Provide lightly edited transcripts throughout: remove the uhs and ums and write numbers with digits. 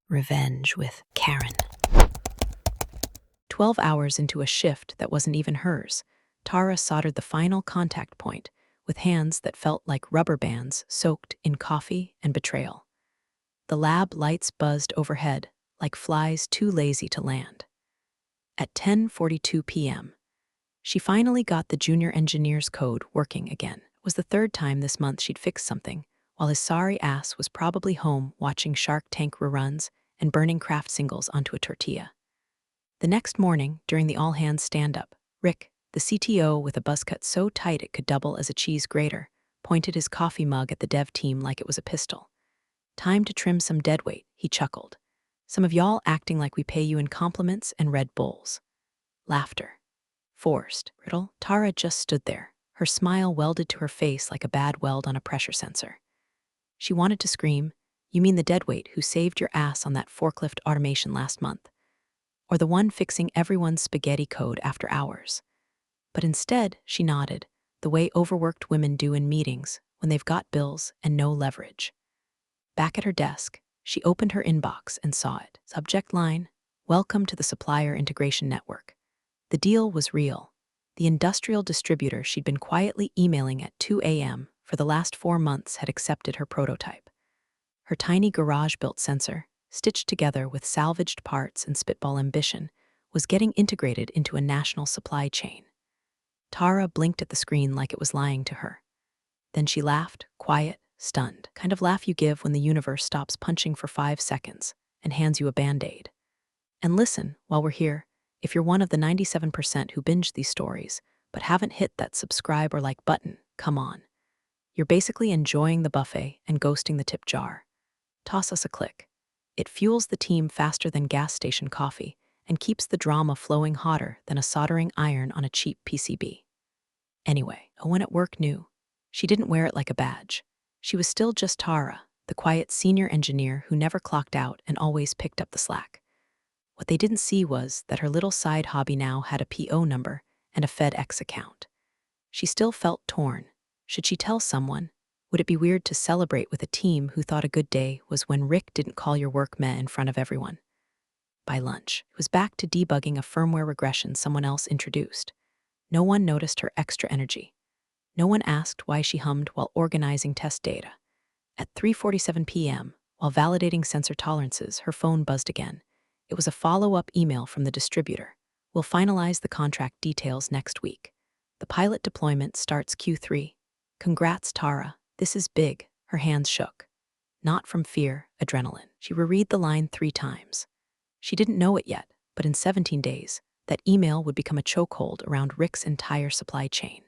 Revenge with Karen. 12 hours into a shift that wasn't even hers, Tara soldered the final contact point with hands that felt like rubber bands soaked in coffee and betrayal. The lab lights buzzed overhead like flies too lazy to land. At 10:42 p.m., she finally got the junior engineer's code working again. It was the third time this month she'd fixed something, while his sorry ass was probably home watching Shark Tank reruns and burning craft singles onto a tortilla. The next morning, during the all-hands stand-up, Rick, the CTO with a buzz cut so tight it could double as a cheese grater, pointed his coffee mug at the dev team like it was a pistol. "Time to trim some deadweight," he chuckled. "Some of y'all acting like we pay you in compliments and Red Bulls." Laughter. Forced. Brittle. Tara just stood there, her smile welded to her face like a bad weld on a pressure sensor. She wanted to scream, "You mean the deadweight who saved your ass on that forklift automation last month? Or the one fixing everyone's spaghetti code after hours?" But instead, she nodded, the way overworked women do in meetings when they've got bills and no leverage. Back at her desk, she opened her inbox and saw it. Subject line: "Welcome to the Supplier Integration Network." The deal was real. The industrial distributor she'd been quietly emailing at 2 a.m. for the last 4 months had accepted her prototype. Her tiny garage-built sensor, stitched together with salvaged parts and spitball ambition, was getting integrated into a national supply chain. Tara blinked at the screen like it was lying to her. Then she laughed, quiet, stunned, kind of laugh you give when the universe stops punching for 5 seconds and hands you a Band-Aid. And listen, while we're here, if you're one of the 97% who binge these stories but haven't hit that subscribe or like button, come on. You're basically enjoying the buffet and ghosting the tip jar. Toss us a click. It fuels the team faster than gas station coffee and keeps the drama flowing hotter than a soldering iron on a cheap PCB. Anyway, Owen at work knew. She didn't wear it like a badge. She was still just Tara, the quiet senior engineer who never clocked out and always picked up the slack. What they didn't see was that her little side hobby now had a PO number and a FedEx account. She still felt torn. Should she tell someone? Would it be weird to celebrate with a team who thought a good day was when Rick didn't call your work meh in front of everyone? By lunch, it was back to debugging a firmware regression someone else introduced. No one noticed her extra energy. No one asked why she hummed while organizing test data. At 3:47 p.m., while validating sensor tolerances, her phone buzzed again. It was a follow-up email from the distributor. "We'll finalize the contract details next week. The pilot deployment starts Q3. Congrats, Tara. This is big." Her hands shook. Not from fear, adrenaline. She reread the line 3 times. She didn't know it yet, but in 17 days, that email would become a chokehold around Rick's entire supply chain.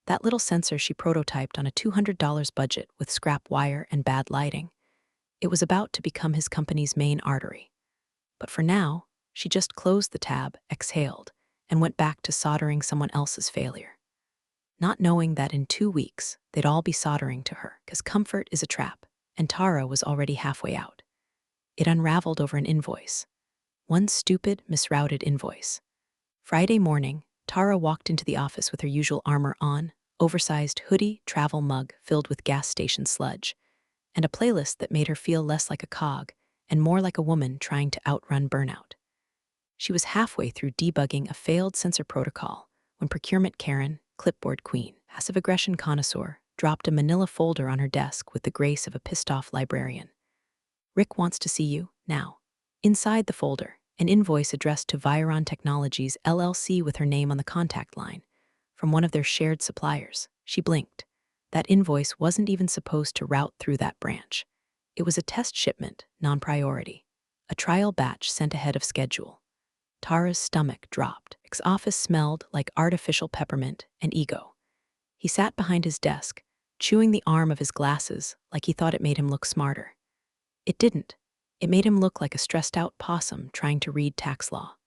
That little sensor she prototyped on a $200 budget with scrap wire and bad lighting. It was about to become his company's main artery. But for now, she just closed the tab, exhaled, and went back to soldering someone else's failure. Not knowing that in 2 weeks, they'd all be soldering to her, because comfort is a trap, and Tara was already halfway out. It unraveled over an invoice. One stupid, misrouted invoice. Friday morning, Tara walked into the office with her usual armor on, oversized hoodie, travel mug filled with gas station sludge, and a playlist that made her feel less like a cog and more like a woman trying to outrun burnout. She was halfway through debugging a failed sensor protocol when procurement Karen, clipboard queen, passive aggression connoisseur, dropped a manila folder on her desk with the grace of a pissed-off librarian. "Rick wants to see you, now." Inside the folder, an invoice addressed to Viron Technologies LLC with her name on the contact line, from one of their shared suppliers. She blinked. That invoice wasn't even supposed to route through that branch. It was a test shipment, non-priority. A trial batch sent ahead of schedule. Tara's stomach dropped. Rick's office smelled like artificial peppermint and ego. He sat behind his desk, chewing the arm of his glasses like he thought it made him look smarter. It didn't. It made him look like a stressed-out possum trying to read tax law.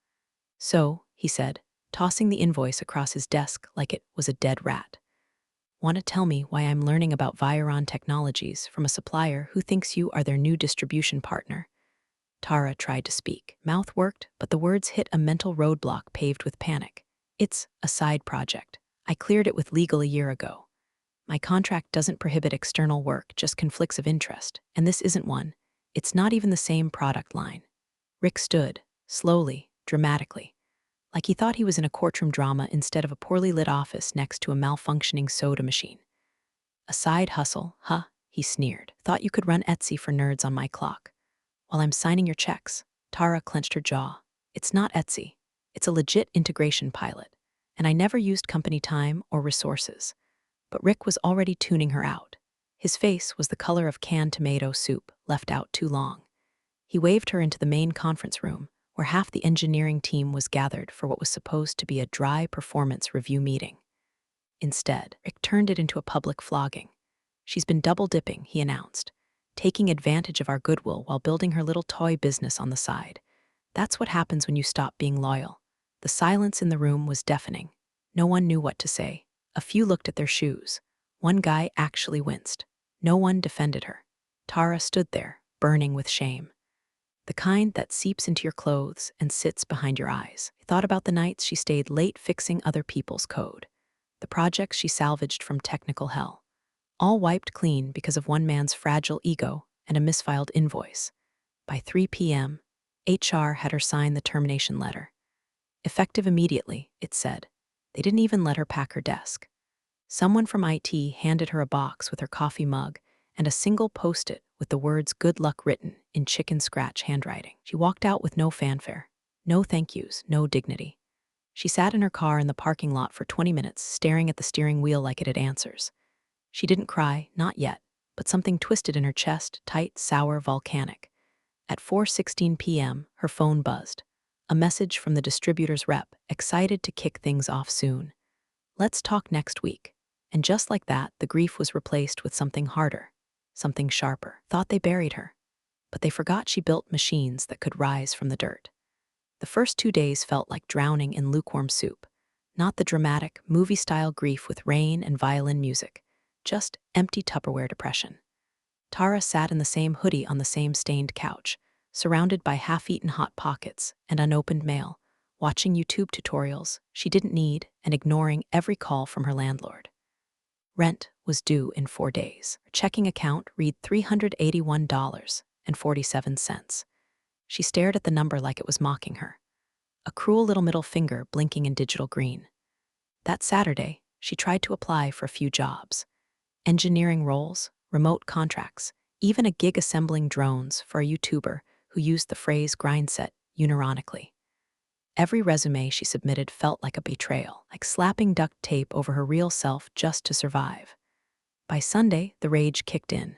"So," he said, tossing the invoice across his desk like it was a dead rat. "Want to tell me why I'm learning about Viron Technologies from a supplier who thinks you are their new distribution partner?" Tara tried to speak. Mouth worked, but the words hit a mental roadblock paved with panic. "It's a side project. I cleared it with legal a year ago. My contract doesn't prohibit external work, just conflicts of interest, and this isn't one. It's not even the same product line. Rick stood, slowly, dramatically, like he thought he was in a courtroom drama instead of a poorly lit office next to a malfunctioning soda machine. A side hustle, huh? He sneered. Thought you could run Etsy for nerds on my clock. While I'm signing your checks, Tara clenched her jaw. It's not Etsy. It's a legit integration pilot. And I never used company time or resources. But Rick was already tuning her out. His face was the color of canned tomato soup, left out too long. He waved her into the main conference room, where half the engineering team was gathered for what was supposed to be a dry performance review meeting. Instead, Rick turned it into a public flogging. She's been double-dipping, he announced, taking advantage of our goodwill while building her little toy business on the side. That's what happens when you stop being loyal. The silence in the room was deafening. No one knew what to say. A few looked at their shoes. One guy actually winced. No one defended her. Tara stood there, burning with shame. The kind that seeps into your clothes and sits behind your eyes. I thought about the nights she stayed late fixing other people's code. The projects she salvaged from technical hell. All wiped clean because of one man's fragile ego and a misfiled invoice. By 3 p.m., HR had her sign the termination letter. Effective immediately, it said. They didn't even let her pack her desk. Someone from IT handed her a box with her coffee mug and a single post-it with the words "Good luck" written in chicken scratch handwriting. She walked out with no fanfare, no thank yous, no dignity. She sat in her car in the parking lot for 20 minutes, staring at the steering wheel like it had answers. She didn't cry, not yet, but something twisted in her chest, tight, sour, volcanic. At 4:16 p.m., her phone buzzed. A message from the distributor's rep, excited to kick things off soon. Let's talk next week. And just like that, the grief was replaced with something harder, something sharper. Thought they buried her. But they forgot she built machines that could rise from the dirt. The first 2 days felt like drowning in lukewarm soup. Not the dramatic, movie-style grief with rain and violin music. Just empty Tupperware depression. Tara sat in the same hoodie on the same stained couch, surrounded by half-eaten Hot Pockets and unopened mail, watching YouTube tutorials she didn't need and ignoring every call from her landlord. Rent was due in 4 days. Her checking account read $381.47. She stared at the number like it was mocking her. A cruel little middle finger blinking in digital green. That Saturday, she tried to apply for a few jobs. Engineering roles, remote contracts, even a gig assembling drones for a YouTuber who used the phrase grindset unironically. Every resume she submitted felt like a betrayal, like slapping duct tape over her real self just to survive. By Sunday, the rage kicked in.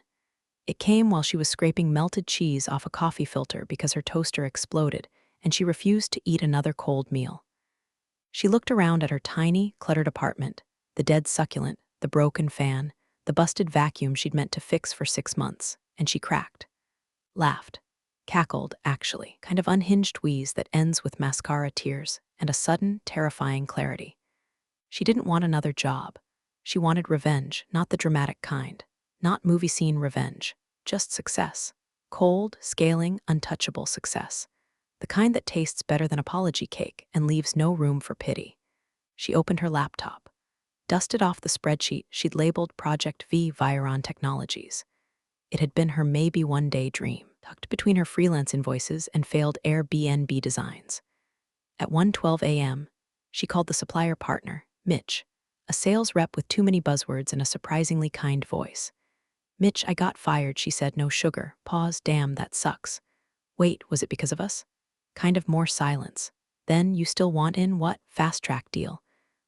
It came while she was scraping melted cheese off a coffee filter because her toaster exploded and she refused to eat another cold meal. She looked around at her tiny, cluttered apartment, the dead succulent, the broken fan, the busted vacuum she'd meant to fix for 6 months, and she cracked. Laughed. Cackled, actually, kind of unhinged wheeze that ends with mascara tears and a sudden, terrifying clarity. She didn't want another job. She wanted revenge, not the dramatic kind. Not movie scene revenge, just success. Cold, scaling, untouchable success. The kind that tastes better than apology cake and leaves no room for pity. She opened her laptop. Dusted off the spreadsheet she'd labeled Project V Viron Technologies. It had been her maybe one-day dream, tucked between her freelance invoices and failed Airbnb designs. At 1:12 a.m., she called the supplier partner, Mitch, a sales rep with too many buzzwords and a surprisingly kind voice. "Mitch, I got fired," she said, no sugar. Pause, damn, that sucks. Wait, was it because of us? Kind of more silence. Then, you still want in, what? Fast track deal.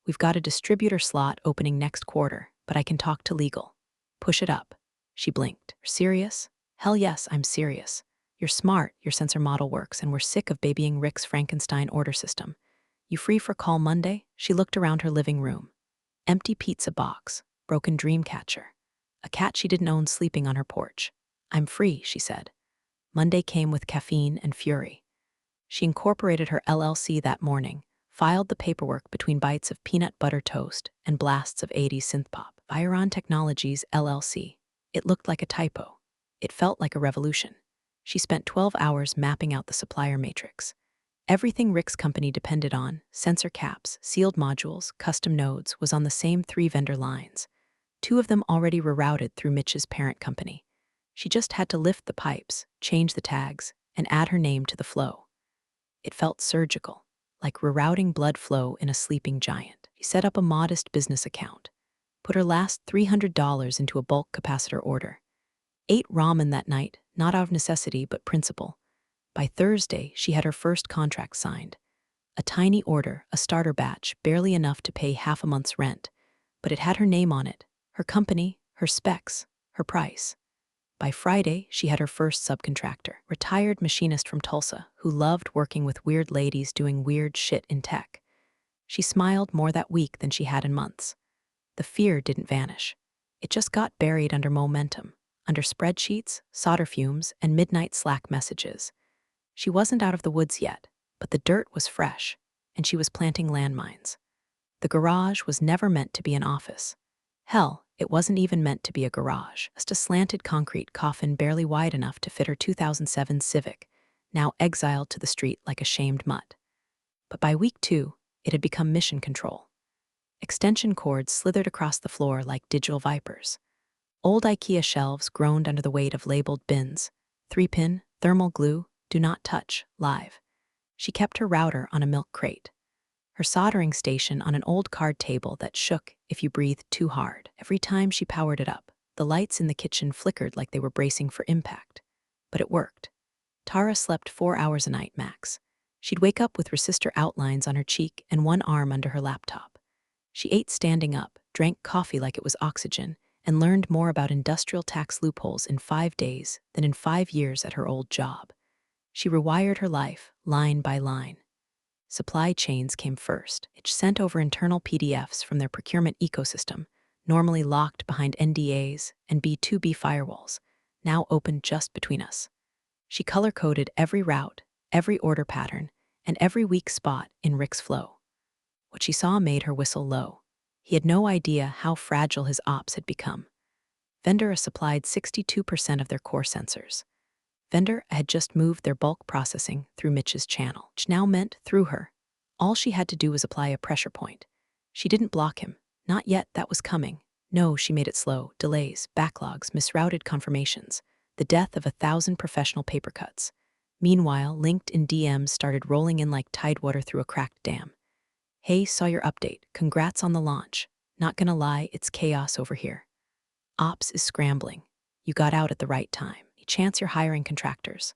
We've got a distributor slot opening next quarter, but I can talk to legal. Push it up. She blinked. Serious? Hell yes, I'm serious. You're smart, your sensor model works, and we're sick of babying Rick's Frankenstein order system. You free for call Monday? She looked around her living room. Empty pizza box, broken dream catcher. A cat she didn't own sleeping on her porch. I'm free, she said. Monday came with caffeine and fury. She incorporated her LLC that morning, filed the paperwork between bites of peanut butter toast and blasts of 80s synthpop. Viron Technologies, LLC. It looked like a typo. It felt like a revolution. She spent 12 hours mapping out the supplier matrix. Everything Rick's company depended on, sensor caps, sealed modules, custom nodes, was on the same 3 vendor lines. 2 of them already rerouted through Mitch's parent company. She just had to lift the pipes, change the tags, and add her name to the flow. It felt surgical, like rerouting blood flow in a sleeping giant. She set up a modest business account, put her last $300 into a bulk capacitor order, ate ramen that night, not out of necessity but principle. By Thursday, she had her first contract signed. A tiny order, a starter batch, barely enough to pay half a month's rent. But it had her name on it, her company, her specs, her price. By Friday, she had her first subcontractor, retired machinist from Tulsa, who loved working with weird ladies doing weird shit in tech. She smiled more that week than she had in months. The fear didn't vanish. It just got buried under momentum, under spreadsheets, solder fumes, and midnight Slack messages. She wasn't out of the woods yet, but the dirt was fresh, and she was planting landmines. The garage was never meant to be an office. Hell, it wasn't even meant to be a garage, just a slanted concrete coffin barely wide enough to fit her 2007 Civic, now exiled to the street like a shamed mutt. But by week 2, it had become mission control. Extension cords slithered across the floor like digital vipers. Old IKEA shelves groaned under the weight of labeled bins. 3-pin, thermal glue, do not touch, live. She kept her router on a milk crate, her soldering station on an old card table that shook if you breathed too hard. Every time she powered it up, the lights in the kitchen flickered like they were bracing for impact. But it worked. Tara slept 4 hours a night max. She'd wake up with resistor outlines on her cheek and one arm under her laptop. She ate standing up, drank coffee like it was oxygen, and learned more about industrial tax loopholes in 5 days than in 5 years at her old job. She rewired her life, line by line. Supply chains came first. It sent over internal PDFs from their procurement ecosystem, normally locked behind NDAs and B2B firewalls, now open just between us. She color-coded every route, every order pattern, and every weak spot in Rick's flow. What she saw made her whistle low. He had no idea how fragile his ops had become. Vendor supplied 62% of their core sensors. Vendor had just moved their bulk processing through Mitch's channel, which now meant through her. All she had to do was apply a pressure point. She didn't block him. Not yet, that was coming. No, she made it slow. Delays, backlogs, misrouted confirmations. The death of 1,000 professional paper cuts. Meanwhile, LinkedIn DMs started rolling in like tidewater through a cracked dam. Hey, saw your update. Congrats on the launch. Not gonna lie, it's chaos over here. Ops is scrambling. You got out at the right time. Chance you're hiring contractors.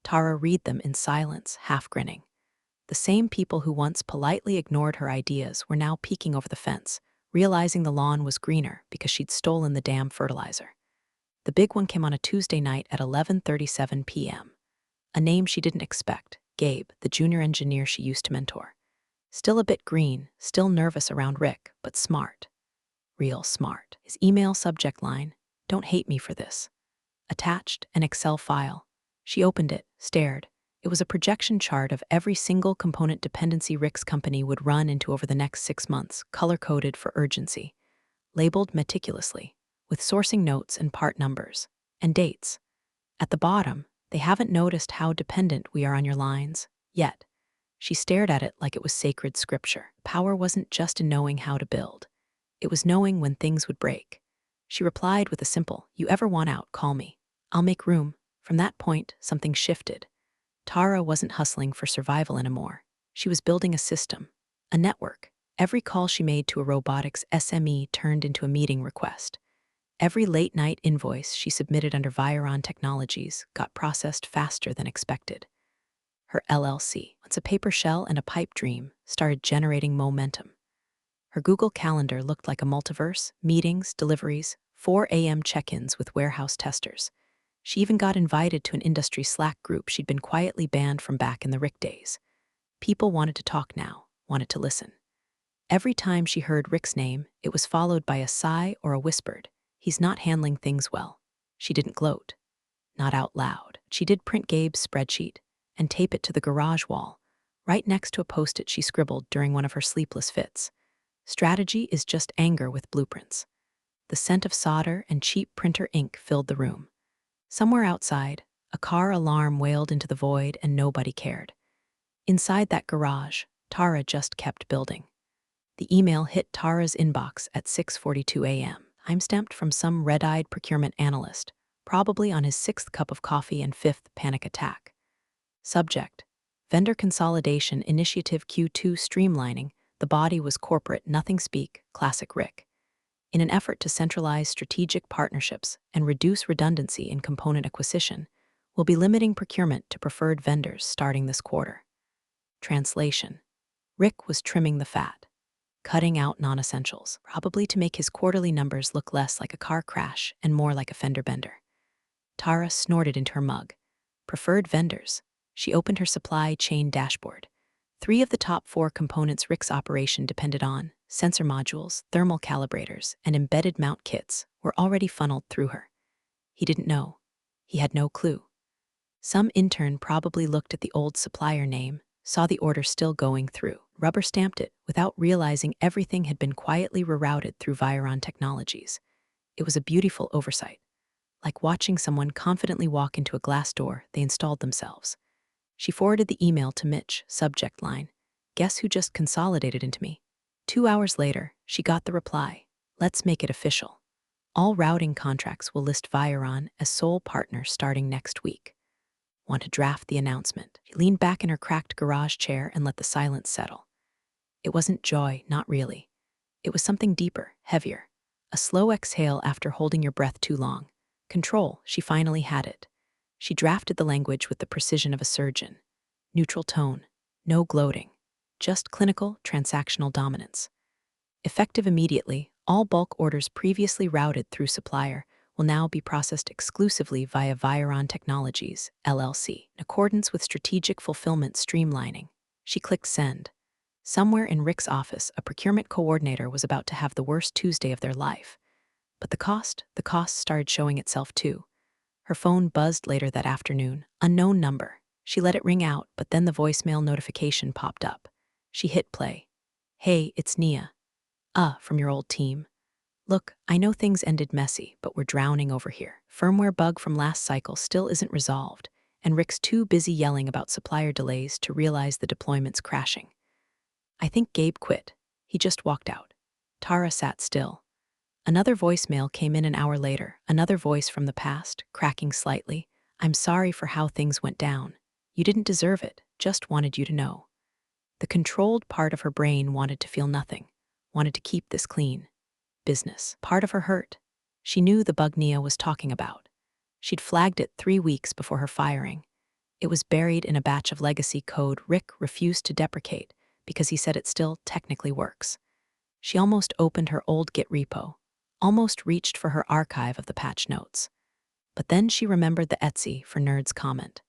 Tara read them in silence, half grinning. The same people who once politely ignored her ideas were now peeking over the fence, realizing the lawn was greener because she'd stolen the damn fertilizer. The big one came on a Tuesday night at 11:37 p.m. A name she didn't expect, Gabe, the junior engineer she used to mentor. Still a bit green, still nervous around Rick, but smart. Real smart. His email subject line, "Don't hate me for this." Attached, an Excel file. She opened it, stared. It was a projection chart of every single component dependency Rick's company would run into over the next 6 months, color-coded for urgency, labeled meticulously, with sourcing notes and part numbers, and dates. At the bottom, they haven't noticed how dependent we are on your lines, yet. She stared at it like it was sacred scripture. Power wasn't just in knowing how to build. It was knowing when things would break. She replied with a simple, "You ever want out, call me. I'll make room." From that point, something shifted. Tara wasn't hustling for survival anymore. She was building a system, a network. Every call she made to a robotics SME turned into a meeting request. Every late-night invoice she submitted under Viron Technologies got processed faster than expected. Her LLC, once a paper shell and a pipe dream, started generating momentum. Her Google Calendar looked like a multiverse, meetings, deliveries, 4 a.m. check-ins with warehouse testers. She even got invited to an industry Slack group she'd been quietly banned from back in the Rick days. People wanted to talk now, wanted to listen. Every time she heard Rick's name, it was followed by a sigh or a whispered, "He's not handling things well." She didn't gloat. Not out loud. She did print Gabe's spreadsheet and tape it to the garage wall, right next to a post-it she scribbled during one of her sleepless fits. Strategy is just anger with blueprints. The scent of solder and cheap printer ink filled the room. Somewhere outside, a car alarm wailed into the void and nobody cared. Inside that garage, Tara just kept building. The email hit Tara's inbox at 6:42 a.m., timestamped from some red-eyed procurement analyst. probably on his sixth cup of coffee and fifth panic attack. Subject: Vendor Consolidation Initiative Q2 Streamlining. The body was corporate, nothing speak, classic Rick. In an effort to centralize strategic partnerships and reduce redundancy in component acquisition, we'll be limiting procurement to preferred vendors starting this quarter. Translation: Rick was trimming the fat, cutting out non-essentials, probably to make his quarterly numbers look less like a car crash and more like a fender bender. Tara snorted into her mug. Preferred vendors. She opened her supply chain dashboard. 3 of the top 4 components Rick's operation depended on, sensor modules, thermal calibrators, and embedded mount kits, were already funneled through her. He didn't know. He had no clue. Some intern probably looked at the old supplier name, saw the order still going through, rubber-stamped it without realizing everything had been quietly rerouted through Viron Technologies. It was a beautiful oversight. Like watching someone confidently walk into a glass door they installed themselves. She forwarded the email to Mitch, subject line, "Guess who just consolidated into me?" 2 hours later, she got the reply, "Let's make it official. All routing contracts will list Viron as sole partner starting next week." Want to draft the announcement? She leaned back in her cracked garage chair and let the silence settle. It wasn't joy, not really. It was something deeper, heavier. A slow exhale after holding your breath too long. Control, she finally had it. She drafted the language with the precision of a surgeon. Neutral tone, no gloating, just clinical, transactional dominance. Effective immediately, all bulk orders previously routed through Supplier will now be processed exclusively via Viron Technologies, LLC, in accordance with strategic fulfillment streamlining. She clicked send. Somewhere in Rick's office, a procurement coordinator was about to have the worst Tuesday of their life. But the cost started showing itself too. Her phone buzzed later that afternoon, unknown number. She let it ring out, but then the voicemail notification popped up. She hit play. "Hey, it's Nia. From your old team. Look, I know things ended messy, but we're drowning over here. Firmware bug from last cycle still isn't resolved, and Rick's too busy yelling about supplier delays to realize the deployment's crashing. I think Gabe quit. He just walked out." Tara sat still. Another voicemail came in an hour later, another voice from the past, cracking slightly. "I'm sorry for how things went down. You didn't deserve it, just wanted you to know." The controlled part of her brain wanted to feel nothing, wanted to keep this clean. Business. Part of her hurt. She knew the bug Nia was talking about. She'd flagged it 3 weeks before her firing. It was buried in a batch of legacy code Rick refused to deprecate because he said it still technically works. She almost opened her old Git repo, almost reached for her archive of the patch notes. But then she remembered the Etsy for Nerds comment.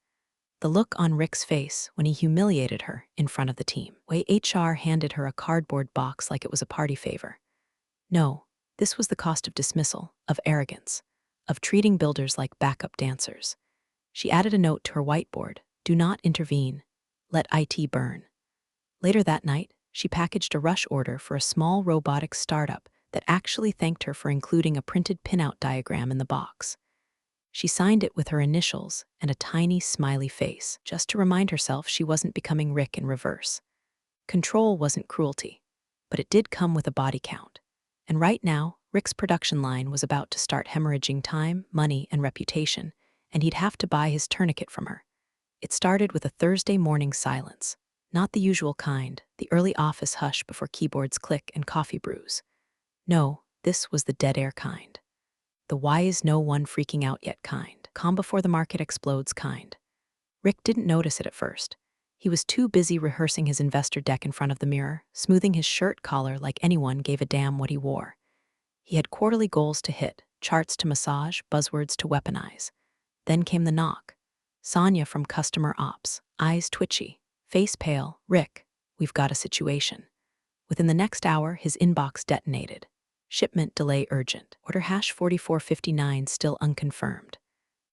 The look on Rick's face when he humiliated her in front of the team. Way HR handed her a cardboard box like it was a party favor. No, this was the cost of dismissal, of arrogance, of treating builders like backup dancers. She added a note to her whiteboard, "Do not intervene. Let IT burn." Later that night, she packaged a rush order for a small robotics startup that actually thanked her for including a printed pinout diagram in the box. She signed it with her initials and a tiny smiley face, just to remind herself she wasn't becoming Rick in reverse. Control wasn't cruelty, but it did come with a body count. And right now, Rick's production line was about to start hemorrhaging time, money, and reputation, and he'd have to buy his tourniquet from her. It started with a Thursday morning silence. Not the usual kind, the early office hush before keyboards click and coffee brews. No, this was the dead air kind. The why is no one freaking out yet kind. Calm before the market explodes kind. Rick didn't notice it at first. He was too busy rehearsing his investor deck in front of the mirror, smoothing his shirt collar like anyone gave a damn what he wore. He had quarterly goals to hit, charts to massage, buzzwords to weaponize. Then came the knock. Sonia from Customer Ops, eyes twitchy, face pale. "Rick, we've got a situation." Within the next hour, his inbox detonated. Shipment delay urgent. Order #4459 still unconfirmed.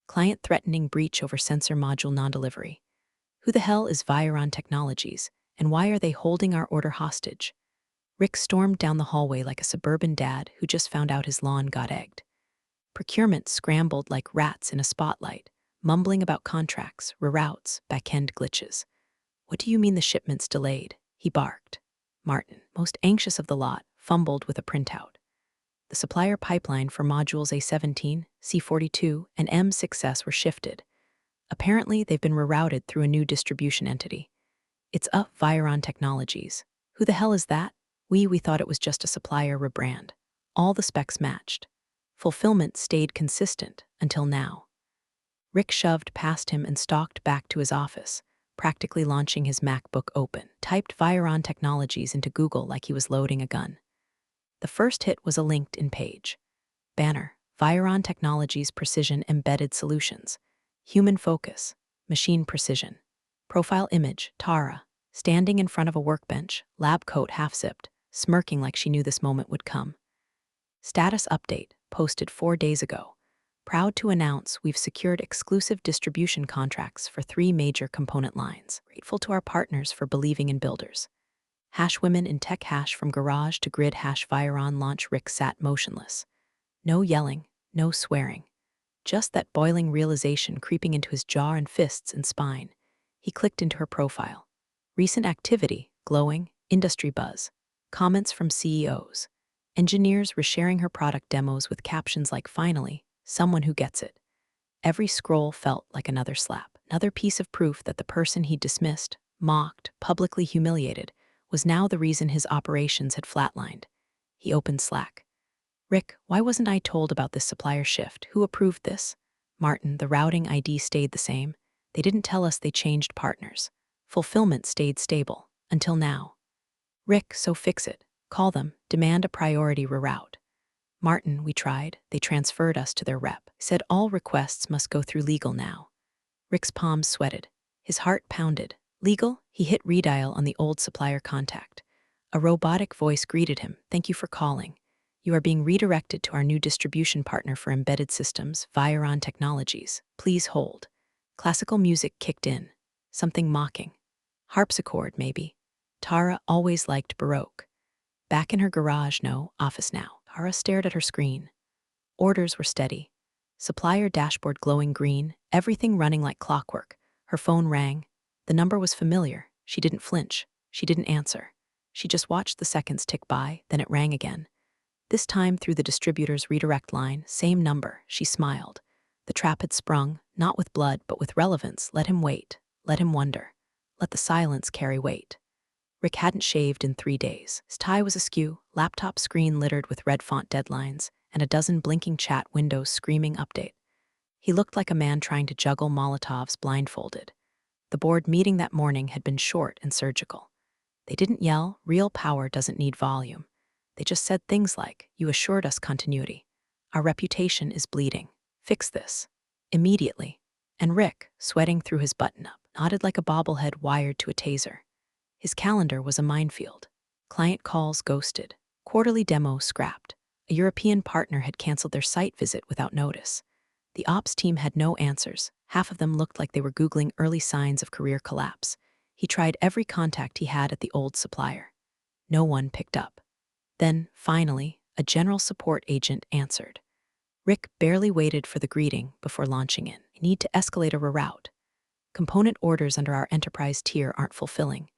Client threatening breach over sensor module non-delivery. Who the hell is Viron Technologies, and why are they holding our order hostage? Rick stormed down the hallway like a suburban dad who just found out his lawn got egged. Procurement scrambled like rats in a spotlight, mumbling about contracts, reroutes, back-end glitches. "What do you mean the shipment's delayed?" he barked. Martin, most anxious of the lot, fumbled with a printout. The supplier pipeline for modules A17, C42, and M6S were shifted. Apparently, they've been rerouted through a new distribution entity. It's Viron Technologies. Who the hell is that? We thought it was just a supplier rebrand. All the specs matched. Fulfillment stayed consistent until now. Rick shoved past him and stalked back to his office, practically launching his MacBook open. Typed Viron Technologies into Google like he was loading a gun. The first hit was a LinkedIn page. Banner: Viron Technologies Precision Embedded Solutions. Human focus, machine precision. Profile image: Tara, standing in front of a workbench, lab coat half-zipped, smirking like she knew this moment would come. Status update, posted 4 days ago. Proud to announce we've secured exclusive distribution contracts for 3 major component lines. Grateful to our partners for believing in builders. Women in tech from garage to grid Viron launch. Rick sat motionless. No yelling, no swearing. Just that boiling realization creeping into his jaw and fists and spine. He clicked into her profile. Recent activity, glowing, industry buzz. Comments from CEOs. Engineers resharing her product demos with captions like, "Finally, someone who gets it." Every scroll felt like another slap. Another piece of proof that the person he dismissed, mocked, publicly humiliated, was now the reason his operations had flatlined. He opened Slack. "Rick, why wasn't I told about this supplier shift? Who approved this?" "Martin, the routing ID stayed the same. They didn't tell us they changed partners. Fulfillment stayed stable, until now." "Rick, so fix it. Call them, demand a priority reroute." "Martin, we tried. They transferred us to their rep. Said all requests must go through legal now." Rick's palms sweated. His heart pounded. "Legal?" He hit redial on the old supplier contact. A robotic voice greeted him. "Thank you for calling. You are being redirected to our new distribution partner for embedded systems, Viron Technologies. Please hold." Classical music kicked in. Something mocking. Harpsichord, maybe. Tara always liked Baroque. Back in her garage, no, office now. Tara stared at her screen. Orders were steady. Supplier dashboard glowing green, everything running like clockwork. Her phone rang. The number was familiar. She didn't flinch. She didn't answer. She just watched the seconds tick by, then it rang again. This time through the distributor's redirect line, same number. She smiled. The trap had sprung, not with blood, but with relevance. Let him wait. Let him wonder. Let the silence carry weight. Rick hadn't shaved in 3 days. His tie was askew, laptop screen littered with red font deadlines, and a dozen blinking chat windows screaming update. He looked like a man trying to juggle Molotovs blindfolded. The board meeting that morning had been short and surgical. They didn't yell, "Real power doesn't need volume." They just said things like, "You assured us continuity. Our reputation is bleeding. Fix this. Immediately." And Rick, sweating through his button-up, nodded like a bobblehead wired to a taser. His calendar was a minefield. Client calls ghosted. Quarterly demo scrapped. A European partner had canceled their site visit without notice. The ops team had no answers. Half of them looked like they were Googling early signs of career collapse. He tried every contact he had at the old supplier. No one picked up. Then, finally, a general support agent answered. Rick barely waited for the greeting before launching in. "I need to escalate a reroute. Component orders under our enterprise tier aren't fulfilling.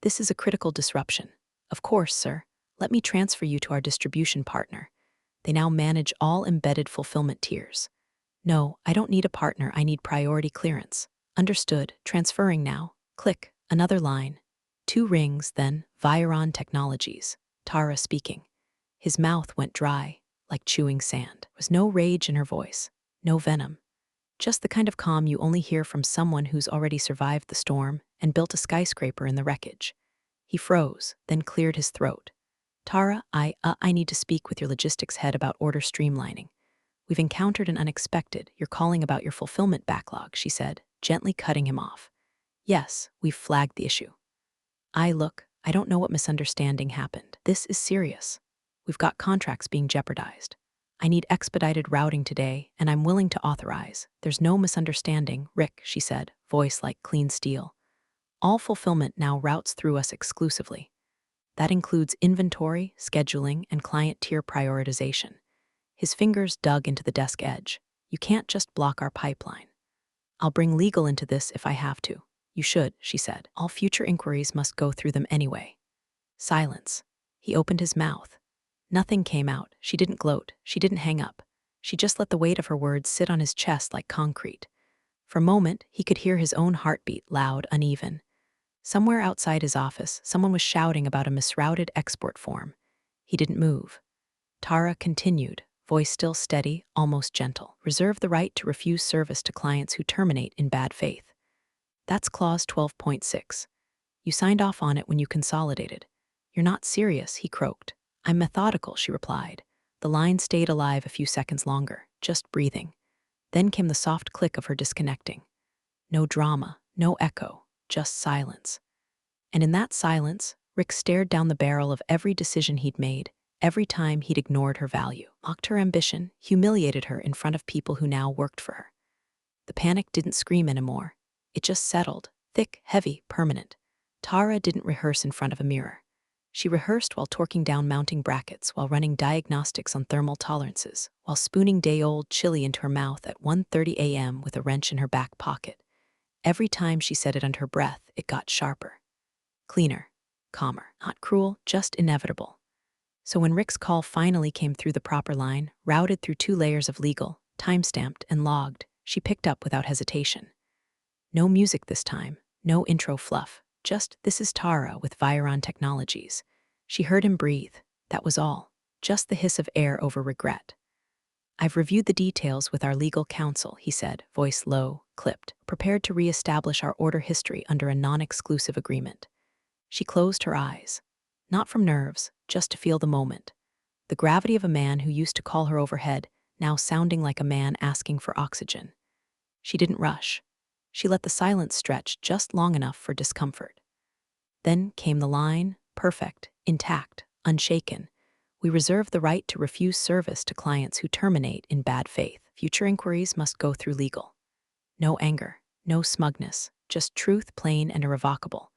This is a critical disruption." "Of course, sir. Let me transfer you to our distribution partner. They now manage all embedded fulfillment tiers." "No, I don't need a partner. I need priority clearance." "Understood. Transferring now." Click. Another line. 2 rings, then Viron Technologies. Tara speaking. His mouth went dry, like chewing sand. There was no rage in her voice. No venom. Just the kind of calm you only hear from someone who's already survived the storm and built a skyscraper in the wreckage. He froze, then cleared his throat. "Tara, I need to speak with your logistics head about order streamlining. We've encountered an unexpected. You're calling about your fulfillment backlog," she said, gently cutting him off. "Yes, we've flagged the issue." Look, I don't know what misunderstanding happened. This is serious. We've got contracts being jeopardized. I need expedited routing today, and I'm willing to authorize. There's no misunderstanding, Rick," she said, voice like clean steel. "All fulfillment now routes through us exclusively. That includes inventory, scheduling, and client tier prioritization." His fingers dug into the desk edge. "You can't just block our pipeline." "I'll bring legal into this if I have to." "You should," she said. "All future inquiries must go through them anyway." Silence. He opened his mouth. Nothing came out. She didn't gloat. She didn't hang up. She just let the weight of her words sit on his chest like concrete. For a moment, he could hear his own heartbeat, loud, uneven. Somewhere outside his office, someone was shouting about a misrouted export form. He didn't move. Tara continued, voice still steady, almost gentle. Reserve the right to refuse service to clients who terminate in bad faith. That's clause 12.6. You signed off on it when you consolidated. You're not serious, he croaked. I'm methodical, she replied. The line stayed alive a few seconds longer, just breathing. Then came the soft click of her disconnecting. No drama, no echo, just silence. And in that silence, Rick stared down the barrel of every decision he'd made, every time he'd ignored her value, mocked her ambition, humiliated her in front of people who now worked for her. The panic didn't scream anymore. It just settled, thick, heavy, permanent. Tara didn't rehearse in front of a mirror. She rehearsed while torquing down mounting brackets, while running diagnostics on thermal tolerances, while spooning day-old chili into her mouth at 1:30 a.m. with a wrench in her back pocket. Every time she said it under her breath, it got sharper. Cleaner, calmer, not cruel, just inevitable. So when Rick's call finally came through the proper line, routed through 2 layers of legal, time-stamped and logged, she picked up without hesitation. No music this time, no intro fluff, just "This is Tara with Viron Technologies." She heard him breathe, that was all, just the hiss of air over regret. I've reviewed the details with our legal counsel, he said, voice low, clipped, prepared to re-establish our order history under a non-exclusive agreement. She closed her eyes. Not from nerves, just to feel the moment. The gravity of a man who used to call her overhead, now sounding like a man asking for oxygen. She didn't rush. She let the silence stretch just long enough for discomfort. Then came the line, perfect, intact, unshaken. We reserve the right to refuse service to clients who terminate in bad faith. Future inquiries must go through legal. No anger, no smugness, just truth, plain and irrevocable.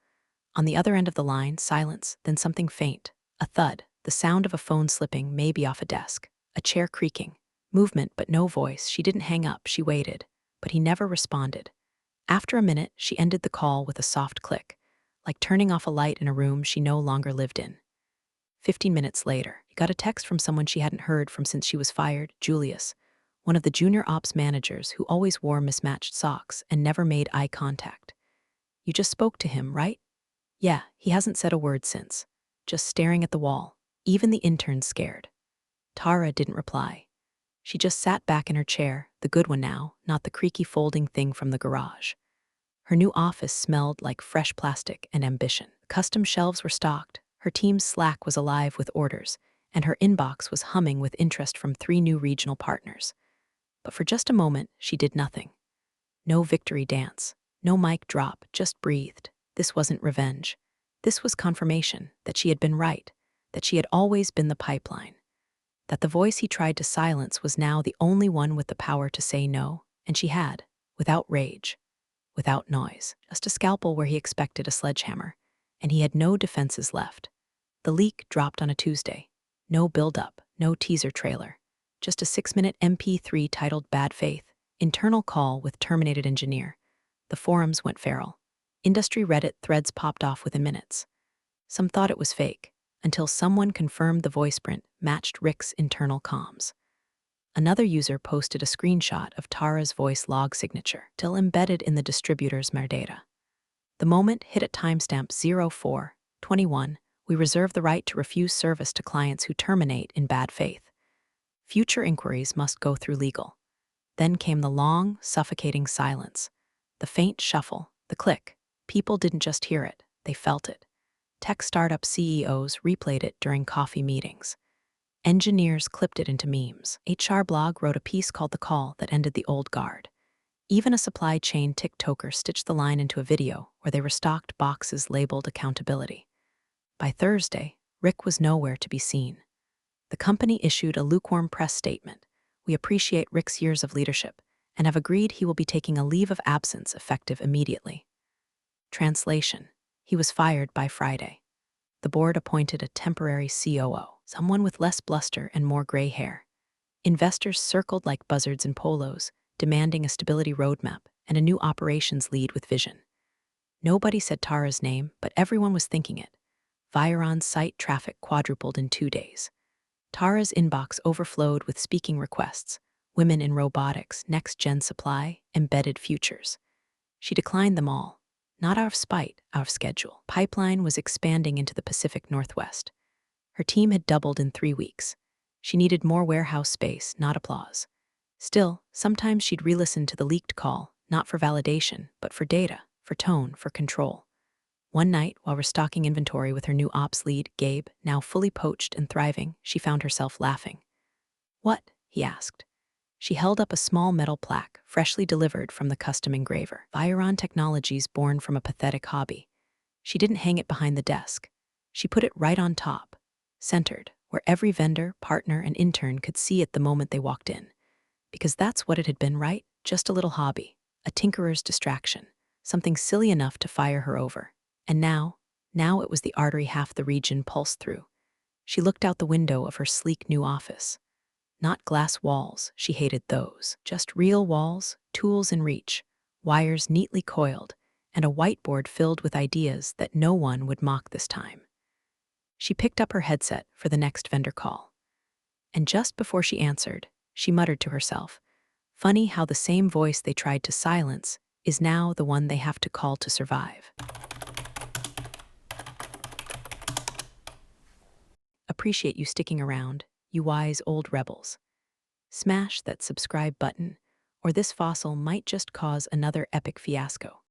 On the other end of the line, silence, then something faint, a thud, the sound of a phone slipping, maybe off a desk, a chair creaking. Movement but no voice. She didn't hang up, she waited. But he never responded. After a minute, she ended the call with a soft click, like turning off a light in a room she no longer lived in. 15 minutes later, he got a text from someone she hadn't heard from since she was fired, Julius, one of the junior ops managers who always wore mismatched socks and never made eye contact. You just spoke to him, right? Yeah, he hasn't said a word since. Just staring at the wall, even the intern scared. Tara didn't reply. She just sat back in her chair, the good one now, not the creaky folding thing from the garage. Her new office smelled like fresh plastic and ambition. Custom shelves were stocked, her team's Slack was alive with orders, and her inbox was humming with interest from 3 new regional partners. But for just a moment, she did nothing. No victory dance, no mic drop, just breathed. This wasn't revenge. This was confirmation that she had been right, that she had always been the pipeline. That the voice he tried to silence was now the only one with the power to say no, and she had, without rage, without noise, just a scalpel where he expected a sledgehammer, and he had no defenses left. The leak dropped on a Tuesday. No build-up, no teaser trailer, just a 6-minute MP3 titled Bad Faith, internal call with terminated engineer. The forums went feral. Industry Reddit threads popped off within minutes. Some thought it was fake, until someone confirmed the voice print matched Rick's internal comms. Another user posted a screenshot of Tara's voice log signature, still embedded in the distributor's metadata. The moment hit at timestamp 04/21. We reserve the right to refuse service to clients who terminate in bad faith. Future inquiries must go through legal. Then came the long, suffocating silence. The faint shuffle, the click. People didn't just hear it, they felt it. Tech startup CEOs replayed it during coffee meetings. Engineers clipped it into memes. HR blog wrote a piece called The Call that ended the old guard. Even a supply chain TikToker stitched the line into a video where they restocked boxes labeled accountability. By Thursday, Rick was nowhere to be seen. The company issued a lukewarm press statement. We appreciate Rick's years of leadership and have agreed he will be taking a leave of absence effective immediately. Translation: he was fired by Friday. The board appointed a temporary COO, someone with less bluster and more gray hair. Investors circled like buzzards in polos, demanding a stability roadmap and a new operations lead with vision. Nobody said Tara's name, but everyone was thinking it. Viron's site traffic quadrupled in 2 days. Tara's inbox overflowed with speaking requests: women in robotics, next-gen supply, embedded futures. She declined them all, not out of spite, out of schedule. Pipeline was expanding into the Pacific Northwest. Her team had doubled in 3 weeks. She needed more warehouse space, not applause. Still, sometimes she'd re-listen to the leaked call, not for validation, but for data, for tone, for control. One night, while restocking inventory with her new ops lead, Gabe, now fully poached and thriving, she found herself laughing. "What?" he asked. She held up a small metal plaque, freshly delivered from the custom engraver. Viron Technologies, born from a pathetic hobby. She didn't hang it behind the desk. She put it right on top, centered, where every vendor, partner, and intern could see it the moment they walked in. Because that's what it had been, right? Just a little hobby, a tinkerer's distraction, something silly enough to fire her over. And now it was the artery half the region pulsed through. She looked out the window of her sleek new office. Not glass walls, she hated those. Just real walls, tools in reach, wires neatly coiled, and a whiteboard filled with ideas that no one would mock this time. She picked up her headset for the next vendor call. And just before she answered, she muttered to herself, "Funny how the same voice they tried to silence is now the one they have to call to survive." Appreciate you sticking around, you wise old rebels. Smash that subscribe button, or this fossil might just cause another epic fiasco.